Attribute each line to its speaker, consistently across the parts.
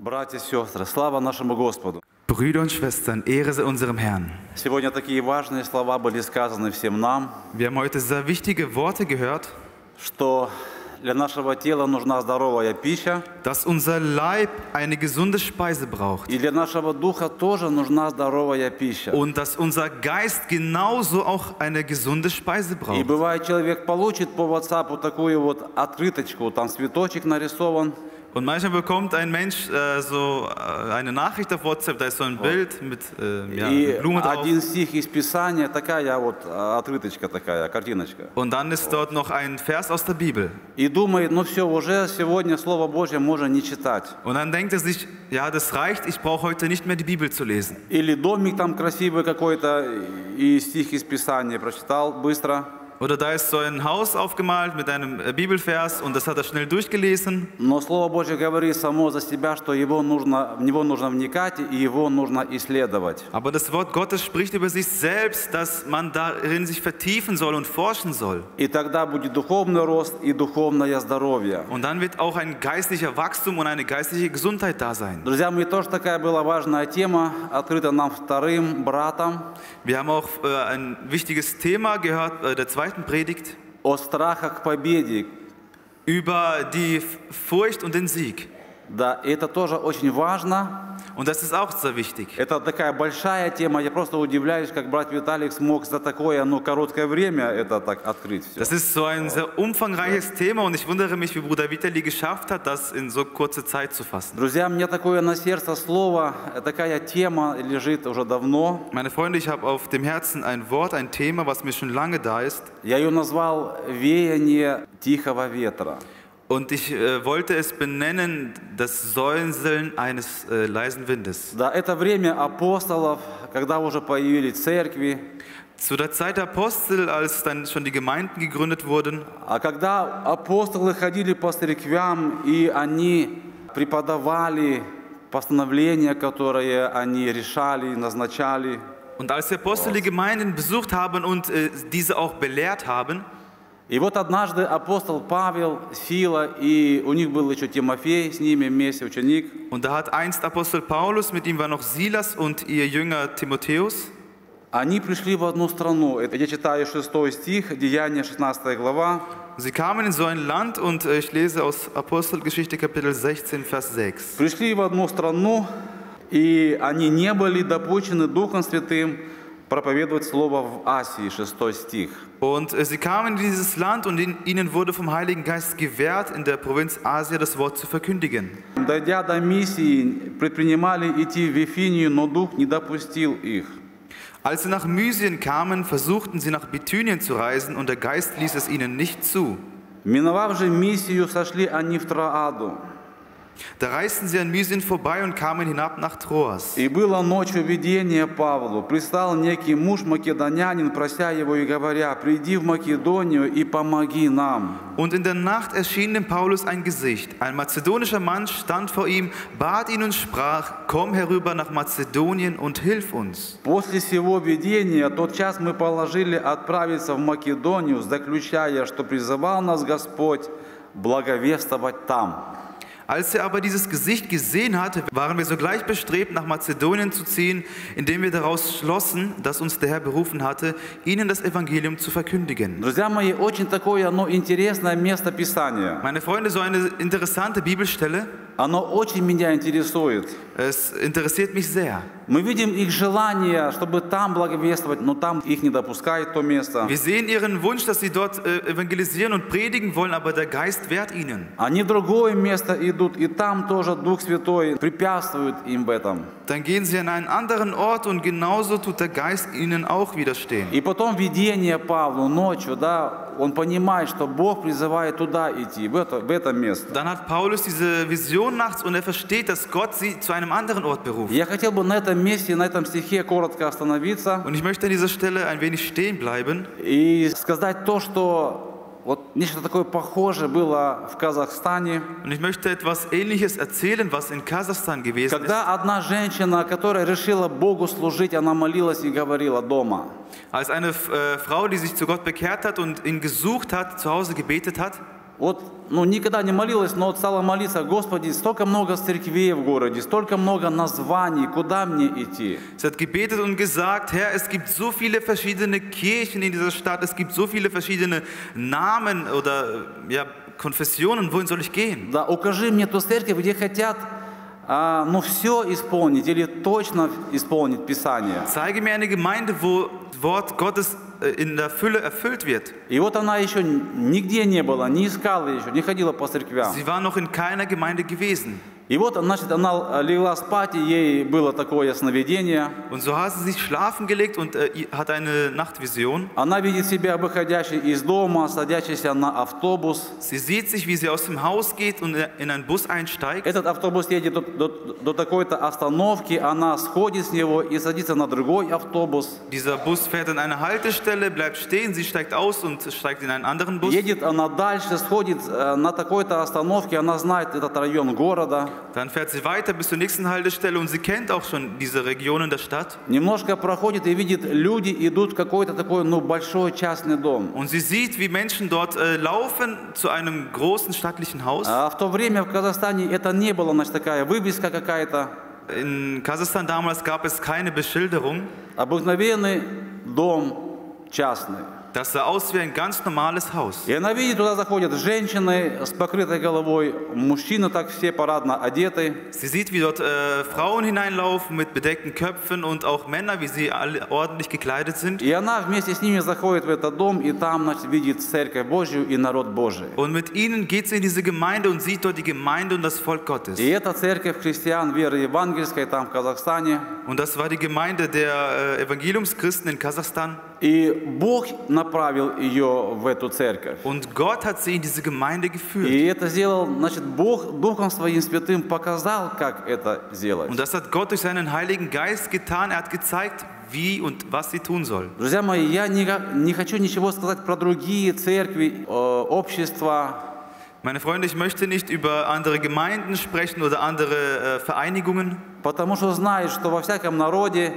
Speaker 1: Братья и сестры, слава нашему Господу!
Speaker 2: Brüder und Schwestern, Ehre sei unserem Herrn.
Speaker 1: Сегодня такие важные слова были сказаны всем нам,
Speaker 2: Wir haben heute sehr wichtige Worte gehört,
Speaker 1: что для нашего тела нужна здоровая пища,
Speaker 2: dass unser Leib eine gesunde Speise braucht
Speaker 1: и для нашего духа тоже нужна здоровая пища.
Speaker 2: und dass unser Geist genauso auch eine gesunde Speise
Speaker 1: И
Speaker 2: braucht.
Speaker 1: бывает, человек получит по WhatsApp такую вот открыточку, там цветочек нарисован,
Speaker 2: Und manchmal bekommt ein Mensch eine Nachricht auf WhatsApp, da ist so ein Bild mit
Speaker 1: и
Speaker 2: Blume drauf.
Speaker 1: один стих из Писания, такая вот открыточка такая, картиночка.
Speaker 2: Und dann ist dort noch ein Vers aus der Bibel.
Speaker 1: И думает, ну все, уже сегодня Слово Божье можно не читать.
Speaker 2: Und dann denkt er sich, ja, das reicht, ich brauche heute nicht mehr die Bibel zu lesen.
Speaker 1: Или домик там красивый какой-то, и стих из Писания прочитал быстро.
Speaker 2: Oder da ist so ein Haus aufgemalt mit einem Bibelvers und das hat er schnell durchgelesen.
Speaker 1: Но Слово Божье говорит само за себя, что в него нужно вникать и его нужно исследовать.
Speaker 2: Aber das Wort Gottes spricht über sich selbst, dass man darin sich vertiefen soll und forschen soll.
Speaker 1: И тогда будет духовный рост и духовное здоровье.
Speaker 2: Und dann wird auch ein geistlicher Wachstum und eine geistliche Gesundheit da sein.
Speaker 1: Друзья мои, тоже такая была важная тема, открыта нам вторым братом.
Speaker 2: Wir haben auch ein wichtiges Thema gehört, der zweiten Predigt,
Speaker 1: О страхах к победе.
Speaker 2: über die Furcht und den Sieg.
Speaker 1: Да, и это тоже очень важно.
Speaker 2: Und das ist auch sehr wichtig.
Speaker 1: Это такая большая тема. Я просто удивляюсь, как брат Виталик смог за такое, короткое время это так открыть все.
Speaker 2: Das ist so ein sehr umfangreiches Thema und ich wundere mich, wie Bruder Vitali geschafft hat, das in so kurze Zeit zu fassen.
Speaker 1: Друзья, мне такое на сердце слово, такая тема лежит уже давно.
Speaker 2: Meine Freunde, ich habe auf dem Herzen ein Wort, ein Thema, was mir schon lange da ist.
Speaker 1: Я ее назвал «Веяние тихого ветра».
Speaker 2: Und ich wollte es benennen, das Säuseln eines leisen Windes.
Speaker 1: Да, это время апостолов, когда уже появились церкви.
Speaker 2: Zu der Zeit der Apostel, als dann schon die Gemeinden gegründet wurden.
Speaker 1: А когда апостолы ходили по церквям, и они преподавали постановления, которые они решали, назначали.
Speaker 2: Und als die Apostel die Gemeinden besucht haben und diese auch belehrt haben,
Speaker 1: И вот однажды апостол Павел, Сила, и у них был еще Тимофей с ними вместе, ученик.
Speaker 2: und da hat einst Apostel Paulus, mit ihm war noch Silas und ihr Jünger Timotheus.
Speaker 1: Они пришли в одну страну. Это я читаю 6 стих, Деяния 16 глава.
Speaker 2: Sie kamen in so ein Land und ich lese aus Apostelgeschichte Kapitel 16, Vers 6.
Speaker 1: Пришли в одну страну, и они не были допущены Духом Святым проповедовать Слово в Асии, 6 стих.
Speaker 2: Und sie kamen in dieses Land und ihnen wurde vom Heiligen Geist gewährt, in der Provinz Asia das Wort zu verkündigen.
Speaker 1: Дойдя до миссии, предпринимали идти в Вифинию, но Дух не допустил их.
Speaker 2: Als sie nach Mysien kamen, versuchten sie nach Bithynien zu reisen und der Geist ließ es ihnen nicht zu.
Speaker 1: Миновав же миссию, сошли они в Троаду.
Speaker 2: Da reisten sie an Mysien vorbei und kamen hinab nach Troas.
Speaker 1: И было ночью видение Павлу. Пристал некий муж македонянин, прося его и говоря: «Приди в Македонию и помоги нам».
Speaker 2: Und in der Nacht erschien dem Paulus ein Gesicht. Ein mazedonischer Mann stand vor ihm, bat ihn und sprach: Komm herüber nach Mazedonien und hilf uns.
Speaker 1: После сего видения тот час мы положили отправиться в Македонию, заключая, что призывал нас Господь благовествовать там.
Speaker 2: Als er aber dieses Gesicht gesehen hatte, waren wir sogleich bestrebt, nach Mazedonien zu ziehen, indem wir daraus schlossen, dass uns der Herr berufen hatte, ihnen das Evangelium zu verkündigen.
Speaker 1: Друзья мои, очень такое, интересное место Писания.
Speaker 2: Meine Freunde, so eine interessante Bibelstelle.
Speaker 1: Оно очень меня интересует.
Speaker 2: Es interessiert mich sehr.
Speaker 1: Мы видим их желание, чтобы там благовествовать, но там их не допускает то место.
Speaker 2: Wir sehen ihren Wunsch, dass sie dort evangelisieren und predigen wollen, aber der Geist wehrt ihnen.
Speaker 1: Они в другое место идут, и там тоже Дух Святой препятствует им в этом.
Speaker 2: Dann gehen sie an einen anderen Ort und genauso tut der Geist ihnen auch widerstehen.
Speaker 1: И потом видение Павлу ночью, да, он понимает, что Бог призывает туда идти, в это место.
Speaker 2: Dann hat Paulus diese Vision nachts und er versteht, dass Gott sie zu einem anderen Ort beruft.
Speaker 1: Я хотел бы на этом месте, на этом стихе коротко остановиться.
Speaker 2: Und ich möchte an dieser Stelle ein wenig stehen bleiben.
Speaker 1: И сказать то, что вот нечто такое похожее было в Казахстане.
Speaker 2: Und ich möchte etwas Ähnliches erzählen, was in Kasachstan gewesen ist.
Speaker 1: Когда одна женщина, которая решила Богу служить, она молилась и говорила дома.
Speaker 2: Als eine Frau, die sich zu Gott bekehrt hat und ihn gesucht hat, zu Hause gebetet hat.
Speaker 1: Вот никогда не молилась, но вот стала молиться: Господи, столько много церквей в городе, столько много названий, куда мне идти?
Speaker 2: Sie hat gebetet und gesagt, Herr, es gibt so viele verschiedene Kirchen in dieser Stadt, es gibt so viele verschiedene Namen oder ja, Konfessionen, wohin soll ich gehen?
Speaker 1: Да, укажи мне ту церковь, где хотят, все исполнить или точно исполнить Писание.
Speaker 2: Zeige mir eine Gemeinde, wo Wort Gottes in der Fülle erfüllt wird.
Speaker 1: И вот она еще нигде не была, не искала еще, не ходила по церквям.
Speaker 2: Sie war noch in keiner Gemeinde gewesen.
Speaker 1: И вот, значит, она легла спать, и ей было такое сновидение.
Speaker 2: Und so hat sie sich schlafen gelegt und hat eine Nachtvision.
Speaker 1: Она видит себя выходящей из дома, садящейся на автобус.
Speaker 2: Sie sieht sich, wie sie aus dem Haus geht und in einen Bus einsteigt.
Speaker 1: Этот автобус едет до такой-то остановки, она сходит с него и садится на другой автобус.
Speaker 2: Dieser Bus fährt an eine Haltestelle, bleibt stehen, sie steigt aus und steigt in einen anderen Bus.
Speaker 1: Едет она дальше, сходит на такой-то остановке, она знает этот район города.
Speaker 2: Dann fährt sie weiter bis zur nächsten Haltestelle und sie kennt auch schon diese Regionen der Stadt.
Speaker 1: Немножко проходит и видит, люди идут в какой-то такой, большой частный дом.
Speaker 2: Und sie sieht, wie Menschen dort laufen zu einem großen stattlichen Haus.
Speaker 1: А в то время в Казахстане это не было, значит, такая вывеска какая-то.
Speaker 2: In Kasachstan damals gab es keine Beschilderung.
Speaker 1: Обыкновенный дом частный.
Speaker 2: Das sah aus wie ein ganz normales Haus.
Speaker 1: И она видит, туда заходят женщины с покрытой головой, мужчины так все парадно одеты.
Speaker 2: Sie sieht, wie dort Frauen hineinlaufen mit bedeckten Köpfen und auch Männer, wie sie alle ordentlich gekleidet sind.
Speaker 1: И она вместе с ними заходит в этот дом, и там, значит, видит Церковь Божью и народ Божий.
Speaker 2: Und mit ihnen geht sie in diese Gemeinde und sieht dort die Gemeinde und das Volk Gottes.
Speaker 1: И эта церковь христиан веры евангельской там в Казахстане.
Speaker 2: Und das war die Gemeinde der Evangeliumschristen in Kasachstan.
Speaker 1: И Бог направил ее в эту церковь.
Speaker 2: Und Gott hat sie in diese Gemeinde geführt.
Speaker 1: И это сделал, значит, Бог Духом Своим Святым показал, как это сделать.
Speaker 2: Und das hat Gott durch seinen Heiligen Geist getan. Er hat gezeigt, wie und was sie tun soll.
Speaker 1: Друзья мои, я не хочу ничего сказать про другие церкви, общества.
Speaker 2: Meine Freunde, ich möchte nicht über andere Gemeinden sprechen oder andere Vereinigungen.
Speaker 1: Потому что знаю, что во всяком народе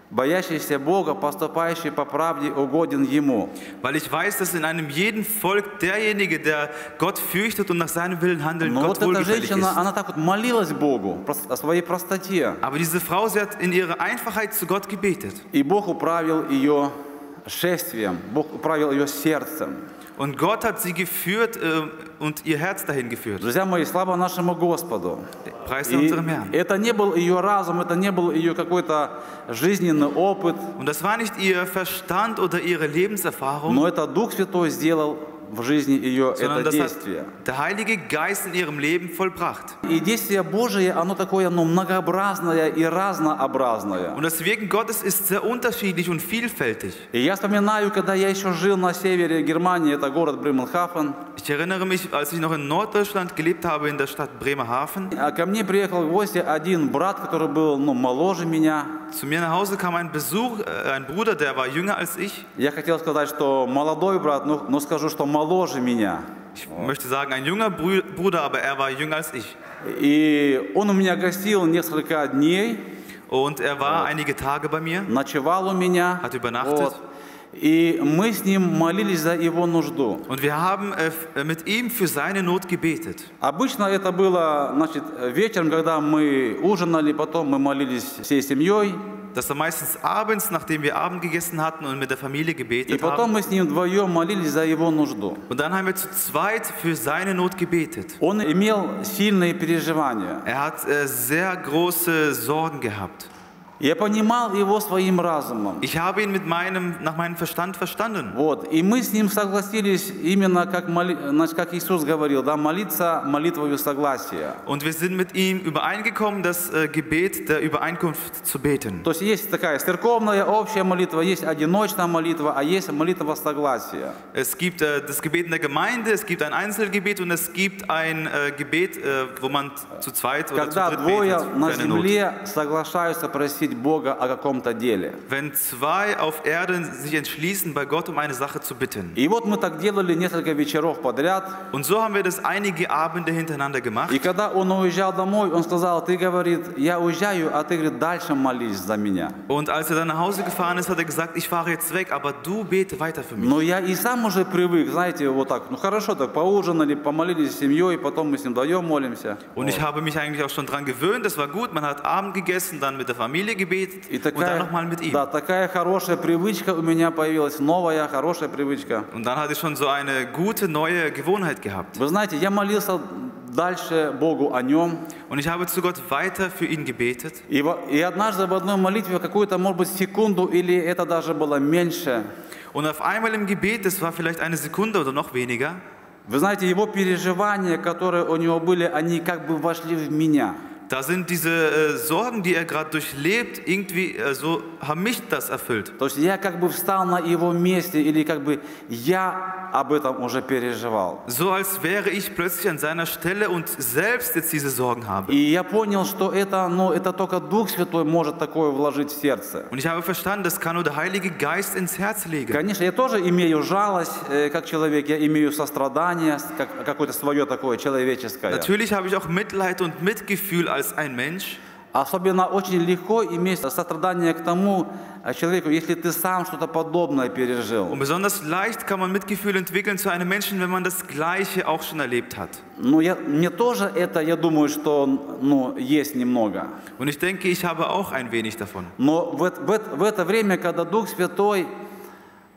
Speaker 1: боящийся Бога, поступающий по правде, угоден Ему.
Speaker 2: Weil ich weiß, dass in einem jeden Volk derjenige, der Gott fürchtet und nach seinem Willen handelt,
Speaker 1: Но
Speaker 2: Gott
Speaker 1: вот эта
Speaker 2: wohlgefällig
Speaker 1: женщина,
Speaker 2: ist.
Speaker 1: она так вот молилась Богу о своей простоте.
Speaker 2: Aber diese Frau, sie hat in ihrer Einfachheit zu Gott gebetet.
Speaker 1: И Бог управил ее шествием, Бог управил ее сердцем.
Speaker 2: Und Gott hat sie geführt und ihr Herz dahin geführt.
Speaker 1: Друзья мои, слава нашему Господу.
Speaker 2: Preis
Speaker 1: И
Speaker 2: unserem Herrn.
Speaker 1: это не был ее разум, это не был ее какой-то жизненный опыт,
Speaker 2: Und das war nicht ihr Verstand oder ihre Lebenserfahrung,
Speaker 1: но это Дух Святой сделал в жизни ее
Speaker 2: sondern
Speaker 1: это
Speaker 2: das hat
Speaker 1: действие.
Speaker 2: der Heilige Geist in ihrem Leben vollbracht.
Speaker 1: И действие Божие, оно такое, многообразное и разнообразное.
Speaker 2: Und das Wirken Gottes ist sehr unterschiedlich und vielfältig.
Speaker 1: И я вспоминаю, когда я еще жил на севере Германии, это город Бременхафен,
Speaker 2: Ich erinnere mich, als ich noch in Norddeutschland gelebt habe, in der Stadt Bremerhaven.
Speaker 1: ко мне приехал в гости один брат, который был моложе меня.
Speaker 2: Zu mir nach Hause kam ein Besuch, ein Bruder, der war jünger als ich.
Speaker 1: Я хотел сказать, что молодой брат, но скажу, что моложе меня.
Speaker 2: Ich möchte sagen, ein junger Bruder, aber er war jünger als ich.
Speaker 1: И он у меня гостил несколько дней,
Speaker 2: Und er war einige Tage bei mir,
Speaker 1: ночевал у меня.
Speaker 2: hat übernachtet.
Speaker 1: И мы с ним молились за его нужду.
Speaker 2: Und wir haben mit ihm für seine Not gebetet.
Speaker 1: Обычно это было, значит, вечером, когда мы ужинали, потом мы молились всей семьей.
Speaker 2: Das war meistens abends, nachdem wir Abend gegessen hatten und mit der Familie
Speaker 1: И
Speaker 2: gebetet
Speaker 1: потом
Speaker 2: haben.
Speaker 1: мы с ним вдвоем молились за его нужду.
Speaker 2: Und dann haben wir zu zweit für seine Not gebetet.
Speaker 1: Он имел сильные переживания.
Speaker 2: Er hat sehr große Sorgen gehabt.
Speaker 1: Я понимал его своим разумом.
Speaker 2: Ich habe ihn nach meinem Verstand verstanden.
Speaker 1: Вот. И мы с ним согласились именно, как Иисус говорил, да, молиться молитвою согласия.
Speaker 2: Und wir sind mit ihm übereingekommen, das Gebet der Übereinkunft zu beten.
Speaker 1: То есть есть такая церковная общая молитва, есть одиночная молитва, а есть молитва согласия.
Speaker 2: Es gibt das Gebet in der Gemeinde, es gibt ein Einzelgebet und es gibt ein Gebet, wo man zu zweit oder zu
Speaker 1: Когда
Speaker 2: dritt
Speaker 1: двое
Speaker 2: betet
Speaker 1: на
Speaker 2: für eine Not.
Speaker 1: земле соглашаются просить просить Бога о каком-то деле.
Speaker 2: wenn zwei auf Erden sich entschließen, bei Gott um eine Sache zu bitten.
Speaker 1: И вот мы так делали несколько вечеров подряд.
Speaker 2: Und so haben wir das einige Abende hintereinander gemacht.
Speaker 1: И когда он уезжал домой, он сказал, ты, говорит, я уезжаю, а ты, говорит, дальше молись за меня.
Speaker 2: Und als er dann nach Hause gefahren ist, hat er gesagt, ich fahre jetzt weg, aber du bete weiter für mich.
Speaker 1: Но я и сам уже привык, знаете, вот так, ну хорошо, так поужинали, помолились с семьей, потом мы с ним вдвоем молимся.
Speaker 2: Und ich habe mich eigentlich auch schon dran gewöhnt, das war gut, man hat Abend gegessen, dann mit der Familie gebetet
Speaker 1: И
Speaker 2: und dann nochmal mit ihm.
Speaker 1: да, такая хорошая привычка у меня появилась, новая хорошая привычка.
Speaker 2: Und dann hatte ich schon so eine gute neue Gewohnheit gehabt.
Speaker 1: Вы знаете, я молился дальше Богу о нем.
Speaker 2: Und ich habe zu Gott weiter für ihn gebetet.
Speaker 1: И однажды в одной молитве какую-то, может быть, секунду, или это даже было меньше,
Speaker 2: Und auf einmal im Gebet, das war vielleicht eine Sekunde oder noch weniger,
Speaker 1: вы знаете, его переживания, которые у него были, они как бы вошли в меня.
Speaker 2: da sind diese Sorgen, die er gerade durchlebt, irgendwie so haben mich das erfüllt.
Speaker 1: То есть я как бы встал на его месте, или как бы я об этом уже переживал.
Speaker 2: So als wäre ich plötzlich an seiner Stelle und selbst jetzt diese Sorgen habe.
Speaker 1: И я понял, что это, ну, это только Дух Святой может такое вложить в сердце.
Speaker 2: Und ich habe verstanden, das kann nur der Heilige Geist ins Herz legen.
Speaker 1: Конечно, я тоже имею жалость, как человек, я имею сострадание, какое-то свое такое человеческое.
Speaker 2: Natürlich habe ich auch Mitleid und Mitgefühl als ein Mensch.
Speaker 1: Особенно очень легко иметь сострадание к тому человеку, если ты сам что-то подобное пережил.
Speaker 2: Und besonders leicht kann man Mitgefühl entwickeln zu einem Menschen, wenn man das Gleiche auch schon erlebt hat.
Speaker 1: Ну, мне тоже это, я думаю, что ну, есть немного.
Speaker 2: Und ich denke, ich habe auch ein wenig davon.
Speaker 1: Но в это время, когда Дух Святой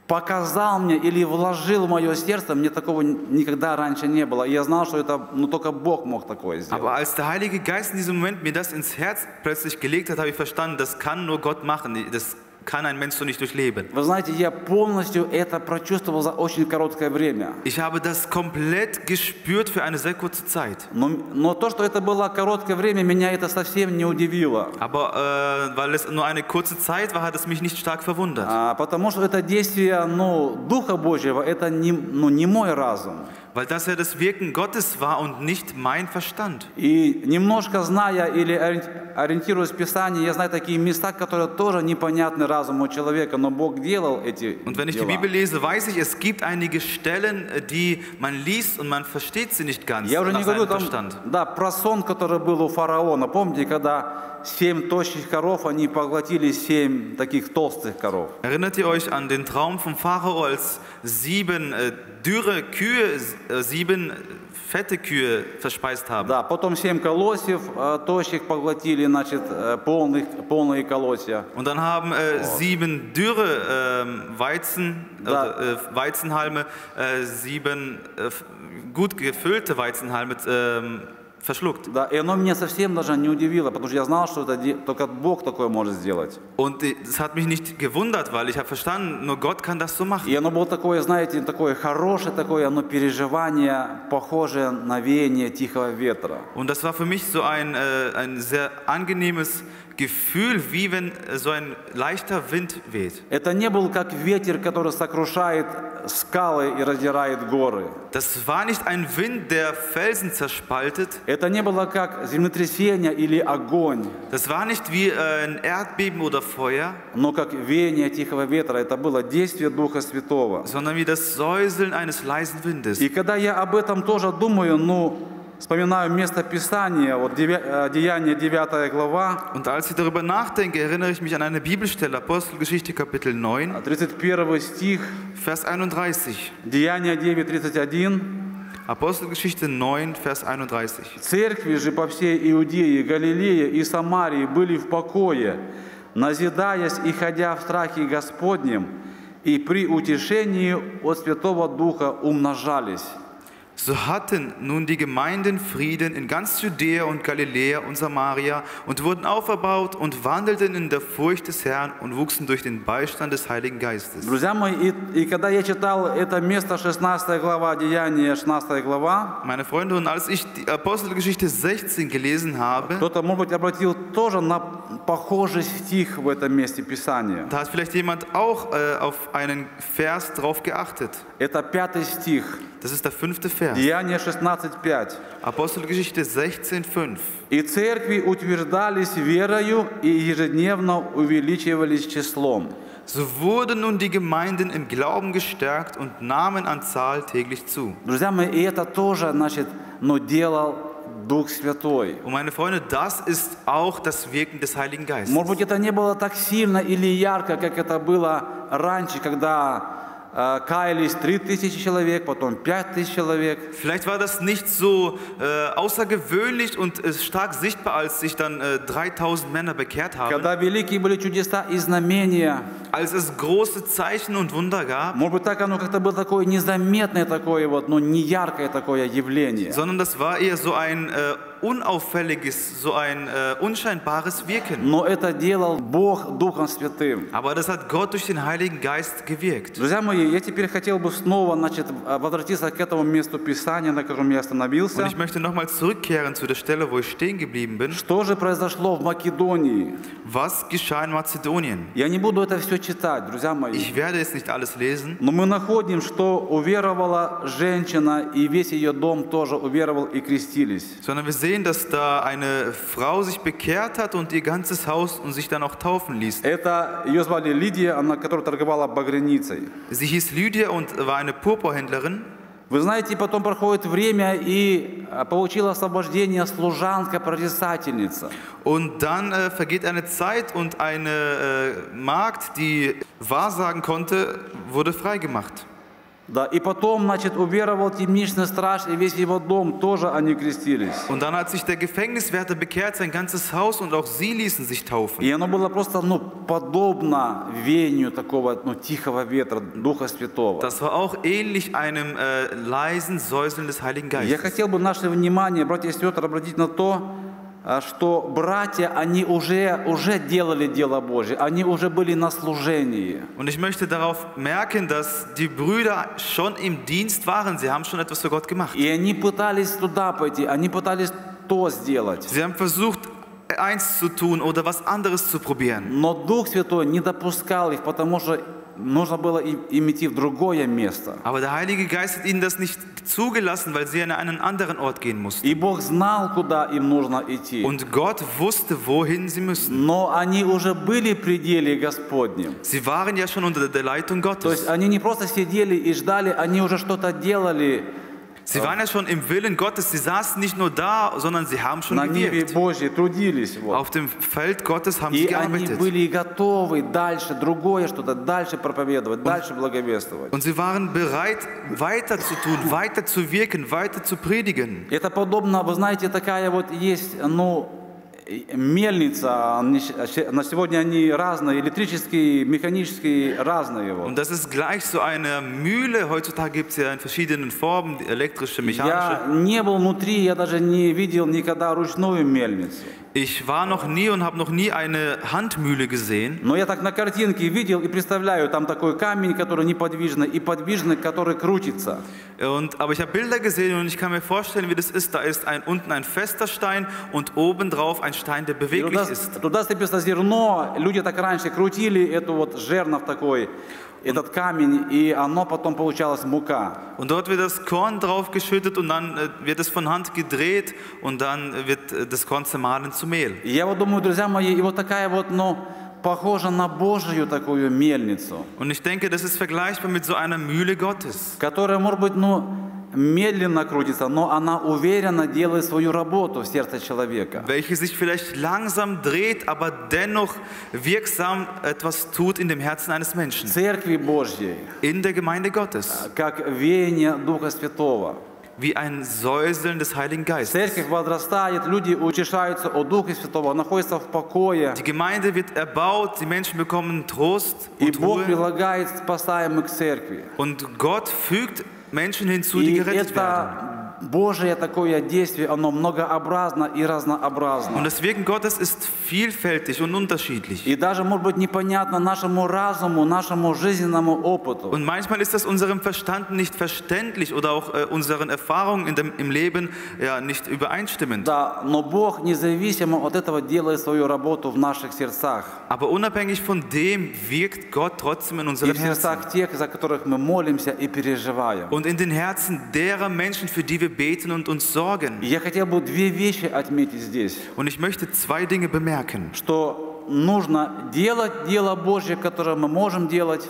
Speaker 1: показал мне или вложил в мое сердце, мне такого никогда раньше не было. И я знал, что это ну, только Бог мог такое сделать.
Speaker 2: Aber als der Heilige Geist in diesem Moment mir das ins Herz plötzlich gelegt hat, habe ich verstanden, das kann nur Gott machen. Das kann ein Mensch so nicht durchleben.
Speaker 1: Вы знаете, я полностью это прочувствовал за очень короткое время.
Speaker 2: Ich habe das komplett gespürt für eine sehr kurze Zeit.
Speaker 1: Но то, что это было короткое время, меня это совсем не удивило.
Speaker 2: Aber weil es nur eine kurze Zeit war, hat es mich nicht stark verwundert.
Speaker 1: Потому что это действие ну, Духа Божьего, это не мой разум.
Speaker 2: Weil das ja das Wirken Gottes war und nicht mein Verstand.
Speaker 1: И немножко зная или ориентируясь в Писании, я знаю такие места, которые тоже непонятны разуму человека, но Бог делал эти
Speaker 2: Und wenn ich die
Speaker 1: дела.
Speaker 2: Bibel lese, weiß ich, es gibt einige Stellen, die man liest und man versteht sie nicht ganz
Speaker 1: Я уже не
Speaker 2: nach
Speaker 1: говорю
Speaker 2: seinem
Speaker 1: там,
Speaker 2: Verstand.
Speaker 1: да, про сон, который был у фараона. Помните, когда 7 тощих коров, они поглотили 7 таких толстых коров.
Speaker 2: Erinnert ihr euch an den Traum vom Pharao, als 7 dürre Kühe, 7 fette Kühe verspeist haben?
Speaker 1: Да, потом 7 колосьев тощих поглотили, значит, полные колосья.
Speaker 2: Und dann haben 7 dürre Weizenhalme, 7 gut gefüllte Weizenhalme verschluckt.
Speaker 1: Да, и оно меня совсем даже не удивило, потому что я знал, что это только Бог такое может сделать.
Speaker 2: Und das hat mich nicht gewundert, weil ich habe verstanden, nur Gott kann das so machen.
Speaker 1: И оно было такое, знаете, такое хорошее, такое оно переживание, похожее на веяние тихого ветра.
Speaker 2: Und das war für mich so ein sehr angenehmes Gefühl, wie wenn so ein leichter Wind weht.
Speaker 1: Это не был как ветер, который сокрушает скалы и раздирает горы.
Speaker 2: Das war nicht ein Wind, der Felsen zerspaltet.
Speaker 1: Это не было как землетрясение или огонь,
Speaker 2: Das war nicht wie ein Erdbeben oder Feuer,
Speaker 1: но как веяние тихого ветра. Это было действие Духа Святого.
Speaker 2: sondern wie das Säuseln eines leisen Windes.
Speaker 1: И когда я об этом тоже думаю, вспоминаю место Писания, вот Деяния 9 глава,
Speaker 2: Und als ich darüber nachdenke, erinnere ich mich an eine Bibelstelle, Apostelgeschichte Kapitel 9,
Speaker 1: 31 стих,
Speaker 2: Vers 31.
Speaker 1: Деяния 9:31.
Speaker 2: Apostelgeschichte 9, Vers 31.
Speaker 1: Церкви же по всей Иудее, Галилее и Самарии были в покое, назидаясь и ходя в страхе Господнем, и при утешении от Святого Духа умножались.
Speaker 2: So hatten nun die Gemeinden Frieden in ganz Judäa und Galiläa und Samaria und wurden auferbaut und wandelten in der Furcht des Herrn und wuchsen durch den Beistand des Heiligen Geistes.
Speaker 1: Друзья мои, и когда я читал это место, 16 глава, Деяния, 16 глава,
Speaker 2: Meine Freunde, und als ich die Apostelgeschichte 16 gelesen habe,
Speaker 1: кто-то, может быть, обратил тоже на похожий стих в этом месте Писания.
Speaker 2: da hat vielleicht jemand auch auf einen Vers drauf geachtet.
Speaker 1: Это 5 стих.
Speaker 2: Das ist der 5. Vers. Vers.
Speaker 1: Деяния 16:5.
Speaker 2: Apostelgeschichte 16,5.
Speaker 1: «И церкви утверждались верою и ежедневно увеличивались числом».
Speaker 2: So wurden nun die Gemeinden im Glauben gestärkt und nahmen an Zahl täglich zu.
Speaker 1: Друзья мои, и это тоже, значит, делал Дух Святой.
Speaker 2: Und meine Freunde, das ist auch das Wirken des Heiligen Geistes.
Speaker 1: Может быть, это не было так сильно или ярко, как это было раньше, когда каялись 3000 человек, потом 5000 человек.
Speaker 2: Vielleicht war das nicht so außergewöhnlich und stark sichtbar, als sich dann 3000 Männer bekehrt haben.
Speaker 1: Когда великие были чудеса и знамения.
Speaker 2: Als es große Zeichen und Wunder gab.
Speaker 1: Может быть, так оно как-то было такое незаметное, такое вот, но не яркое такое явление.
Speaker 2: Sondern das war eher so ein unauffälliges, so ein unscheinbares Wirken.
Speaker 1: Но это делал Бог Духом Святым.
Speaker 2: Aber das hat Gott durch den Heiligen Geist gewirkt.
Speaker 1: Друзья мои, я теперь хотел бы снова, значит, возвратиться к этому месту Писания, на котором я остановился.
Speaker 2: Und ich möchte nochmal zurückkehren zu der Stelle, wo ich stehen geblieben bin.
Speaker 1: Что же произошло в Македонии?
Speaker 2: Was geschah in Mazedonien?
Speaker 1: Я не буду это все читать, друзья мои.
Speaker 2: Ich werde jetzt nicht alles lesen.
Speaker 1: Но мы находим, что уверовала женщина, и весь ее дом тоже уверовал и крестились.
Speaker 2: Sondern wir sehen, dass da eine Frau sich bekehrt hat und ihr ganzes Haus und sich dann auch taufen ließ.
Speaker 1: Это ее звали Лидия, она, которая торговала багряницей.
Speaker 2: Sie hieß Lydia und war eine Purpurhändlerin.
Speaker 1: Вы знаете, потом проходит время, и получила освобождение служанка-прорицательница.
Speaker 2: Und dann vergeht eine Zeit und eine Magd, die wahrsagen konnte, wurde freigemacht.
Speaker 1: Да, и потом, значит, уверовал темничный страж, и весь его дом тоже они крестились.
Speaker 2: Und dann hat sich der Gefängniswärter bekehrt, sein ganzes Haus, und auch sie ließen sich taufen.
Speaker 1: И оно было просто, подобно веянию такого, тихого ветра, Духа Святого.
Speaker 2: Das war auch ähnlich einem leisen Säuseln des Heiligen
Speaker 1: Я
Speaker 2: Geistes.
Speaker 1: хотел бы наше внимание, братья и сестры, обратить на то, что братья, они уже делали дело Божье, они уже были на служении.
Speaker 2: Und ich möchte darauf merken, dass die Brüder schon im Dienst waren. Sie haben schon etwas für Gott gemacht.
Speaker 1: И они пытались туда пойти, они пытались то сделать.
Speaker 2: Sie haben versucht, eins zu tun oder was anderes zu probieren.
Speaker 1: Но Дух Святой не допускал их, потому что нужно было им идти в другое место.
Speaker 2: Aber der Heilige Geist hat ihnen das nicht zugelassen, weil sie an einen anderen Ort gehen mussten.
Speaker 1: И Бог знал, куда им нужно идти.
Speaker 2: Und Gott wusste, wohin sie müssen.
Speaker 1: Но они уже были в пределе Господнем.
Speaker 2: Sie waren ja schon unter der Leitung
Speaker 1: То есть
Speaker 2: Gottes.
Speaker 1: они не просто сидели и ждали, они уже что-то делали
Speaker 2: Sie waren ja schon im Willen Gottes. Sie saßen nicht nur da, sondern sie haben schon
Speaker 1: на ниве
Speaker 2: gewirkt.
Speaker 1: Божьей, трудились. Вот.
Speaker 2: Auf dem Feld Gottes haben sie
Speaker 1: И они
Speaker 2: gearbeitet.
Speaker 1: были готовы дальше другое что-то, дальше проповедовать, дальше благовествовать.
Speaker 2: Und sie waren bereit, weiter zu tun, weiter zu wirken, weiter zu predigen.
Speaker 1: Это подобно, вы знаете, такая вот есть, мельница, на сегодня они разные, электрические, механические, разные. Вот.
Speaker 2: Und das ist gleich so eine Mühle. Heutzutage gibt es ja in verschiedenen Formen, die elektrische, mechanische.
Speaker 1: Я не был внутри, я даже не видел никогда ручную мельницу.
Speaker 2: Ich war noch nie und habe noch nie eine Handmühle gesehen.
Speaker 1: Но я так на картинке видел и представляю, там такой камень, который неподвижный, и подвижный, который крутится.
Speaker 2: Aber ich habe Bilder gesehen und ich kann mir vorstellen, wie das ist. Da ist unten ein fester Stein und obendrauf ein Stein, der beweglich ist.
Speaker 1: Туда сыпется зерно, люди так раньше крутили эту вот жернов такой, этот камень, и оно потом получалась мука.
Speaker 2: Und dort wird das Korn drauf geschüttet und dann wird es von Hand gedreht und dann wird das Korn zermahlen zu Mehl.
Speaker 1: И я вот думаю, друзья мои, и вот такая вот, похожа на Божью такую мельницу,
Speaker 2: Und ich denke, das ist vergleichbar mit so einer Mühle Gottes,
Speaker 1: которая, может быть, медленно крутится, но она уверенно делает свою работу в сердце человека.
Speaker 2: welche sich vielleicht langsam dreht, aber dennoch wirksam etwas tut in dem Herzen eines Menschen,
Speaker 1: Церкви Божьей,
Speaker 2: in der Gemeinde Gottes,
Speaker 1: как веяние Духа Святого.
Speaker 2: wie ein Säuseln des Heiligen Geistes.
Speaker 1: Церковь возрастает, люди утешаются от Духа Святого, находятся в покое.
Speaker 2: Die Gemeinde wird erbaut, die Menschen bekommen Trost
Speaker 1: И
Speaker 2: und
Speaker 1: Бог
Speaker 2: Ruhe
Speaker 1: прилагает спасаемых к церкви.
Speaker 2: und Gott fügt Menschen hinzu, die
Speaker 1: И
Speaker 2: gerettet werden.
Speaker 1: это Божие такое действие, оно многообразно и
Speaker 2: Und
Speaker 1: разнообразно.
Speaker 2: das Wirken Gottes ist vielfältig und unterschiedlich.
Speaker 1: И даже, может быть, непонятно нашему разуму, нашему жизненному опыту.
Speaker 2: Und manchmal ist das unserem Verstand nicht verständlich oder auch unseren Erfahrungen im Leben ja, nicht übereinstimmend.
Speaker 1: Да, но Бог независимо от этого делает свою работу в наших сердцах.
Speaker 2: Aber unabhängig von dem wirkt Gott trotzdem in
Speaker 1: И
Speaker 2: unseren
Speaker 1: в
Speaker 2: Herzen.
Speaker 1: сердцах тех, за которых мы молимся и переживаем.
Speaker 2: Und in den Herzen derer Menschen, für die wir beten und uns sorgen.
Speaker 1: И я хотел бы две вещи отметить здесь.
Speaker 2: Und ich möchte zwei Dinge bemerken.
Speaker 1: Что нужно делать дело Божье, которое мы можем делать,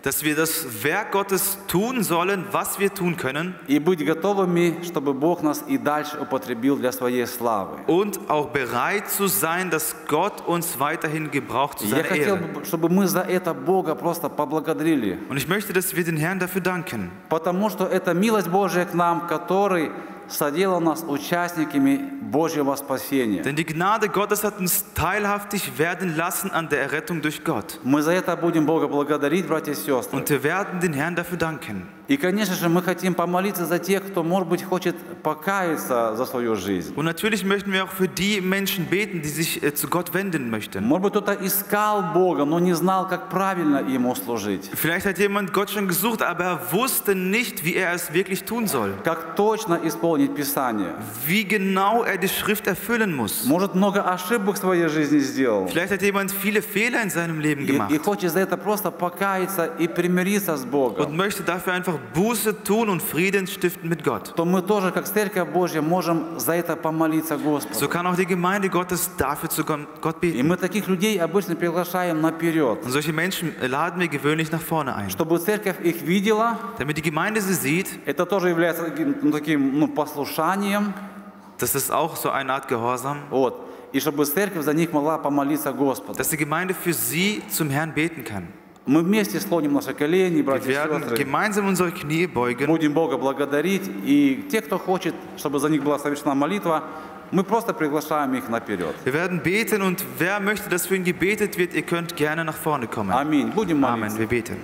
Speaker 2: Dass wir das Werk Gottes tun sollen, was wir tun können.
Speaker 1: и быть готовыми, чтобы Бог нас и дальше употребил для своей славы.
Speaker 2: Und auch bereit zu sein, dass Gott uns weiterhin gebraucht zu
Speaker 1: Я
Speaker 2: seiner
Speaker 1: хотел
Speaker 2: Ehre.
Speaker 1: бы, чтобы мы за это Бога просто поблагодарили,
Speaker 2: Und ich möchte, dass wir den Herrn dafür danken.
Speaker 1: потому что это милость Божья к нам, который соделал нас участниками Божьего спасения.
Speaker 2: Denn die Gnade Gottes hat uns teilhaftig werden lassen an der Errettung durch Gott.
Speaker 1: Мы за это будем Бога благодарить, братья и сестры.
Speaker 2: Und wir werden den Herrn dafür danken.
Speaker 1: И, конечно же, мы хотим помолиться за тех, кто, может быть, хочет покаяться за свою жизнь.
Speaker 2: Und natürlich möchten wir auch für die Menschen beten, die sich zu Gott wenden möchten.
Speaker 1: Может быть, кто-то искал Бога, но не знал, как правильно Ему служить.
Speaker 2: Vielleicht hat jemand Gott schon gesucht, aber er wusste nicht, wie er es wirklich tun soll.
Speaker 1: Как точно исполнить Писание.
Speaker 2: Wie genau er die Schrift erfüllen muss.
Speaker 1: Может, много ошибок в своей жизни сделал.
Speaker 2: Vielleicht hat jemand viele Fehler in seinem Leben gemacht
Speaker 1: И хочет за это просто покаяться и примириться с
Speaker 2: und
Speaker 1: Богом.
Speaker 2: möchte dafür einfach Buße tun und Frieden stiften mit Gott.
Speaker 1: То мы тоже, как Церковь Божья, можем за это помолиться
Speaker 2: So
Speaker 1: Господу.
Speaker 2: kann auch die Gemeinde Gottes dafür zu Gott
Speaker 1: И
Speaker 2: beten.
Speaker 1: мы таких людей обычно приглашаем наперед,
Speaker 2: Und solche Menschen laden wir gewöhnlich nach vorne ein.
Speaker 1: чтобы Церковь их видела.
Speaker 2: Damit die Gemeinde sie sieht,
Speaker 1: Это тоже является таким послушанием.
Speaker 2: das ist auch so eine Art Gehorsam,
Speaker 1: Вот. И чтобы Церковь за них могла помолиться Господу.
Speaker 2: dass die Gemeinde für sie zum Herrn beten kann.
Speaker 1: Мы вместе склоним наши колени,
Speaker 2: Wir
Speaker 1: братья и
Speaker 2: werden
Speaker 1: сестры.
Speaker 2: gemeinsam unsere Knie beugen.
Speaker 1: Будем Бога благодарить. И те, кто хочет, чтобы за них была совершена молитва, мы просто приглашаем их наперед.
Speaker 2: Wir werden beten und wer möchte, dass für ihn gebetet wird, ihr könnt gerne nach vorne kommen.
Speaker 1: Аминь. Будем
Speaker 2: Amen,
Speaker 1: молиться.
Speaker 2: wir beten.